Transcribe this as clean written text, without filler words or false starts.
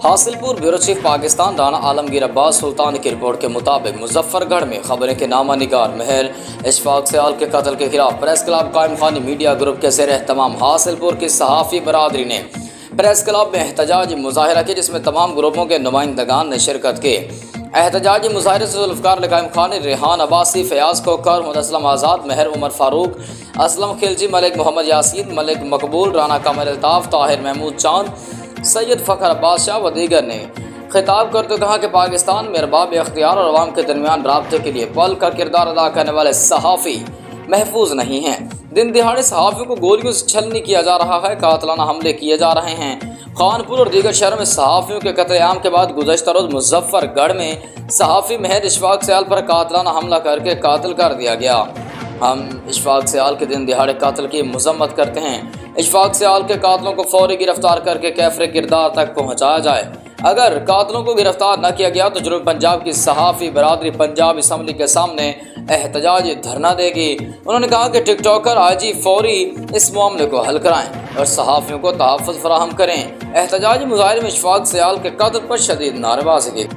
Hasilpur bureau chief Pakistan Rana Alamgir Abbas सुल्तान की report के मुताबिक मुजफ्फरगढ़ में खबरें के नामा निगार महर इशफाक सयाल के कत्ल के खिलाफ प्रेस क्लब कायम खानी मीडिया ग्रुप के ज़ेर एहतमाम हासिलपुर की सहाफ़ी बरादरी ने प्रेस क्लब में एहतजाजी मुजाहरा किया, जिसमें तमाम ग्रुपों के नुमाइंदगान ने शिरकत की। एहतजाजी मुजाहरे से जुल्फ़िकार कायम खानी, रेहान अब्बासी, फयाज कोकर, मुदस्सलम आज़ाद, महर उमर फारूक, असलम खिलजी, मलिक मोहम्मद यासीन, मलिक मकबूल, राना कमर अल्ताफ़, ताहिर महमूद चांद, सैयद फ़खर अब्बास शाह व दीगर ने खिताब करते कहा कि पाकिस्तान में अरबाब इख्तियार और अवाम के दरमियान राब्ते के लिए पल का किरदार अदा करने वाले सहाफ़ी महफूज नहीं हैं। दिन दिहाड़े सहाफ़ियों को गोलियों से छलनी किया जा रहा है, कातलाना हमले किए जा रहे हैं। खानपुर और दीगर शहरों में सहाफ़ियों के कत्लेआम के बाद गुज़श्ता रोज़ मुजफ्फरगढ़ में सहाफ़ी महर इशफाक सयाल पर कातलाना हमला करके कातिल कर दिया गया। हम इशफाक सयाल के दिन दिहाड़े कातिल की मज़म्मत करते हैं। इशफाक सयाल के कातलों को फौरी गिरफ्तार करके कैफरे किरदार तक पहुँचाया जाए। अगर कातलों को गिरफ्तार न किया गया तो जनूबी पंजाब की सहाफ़ी बरादरी पंजाब असम्बली के सामने एहतजाजी धरना देगी। उन्होंने कहा कि टिकटॉकर आईजी फौरी इस मामले को हल कराएं और सहाफ़ियों को तहफ़्फ़ुज़ फराहम करें। एहतजाजी मुजाहिरे में इशफाक सयाल के कत्ल पर शदीद नारेबाजी की।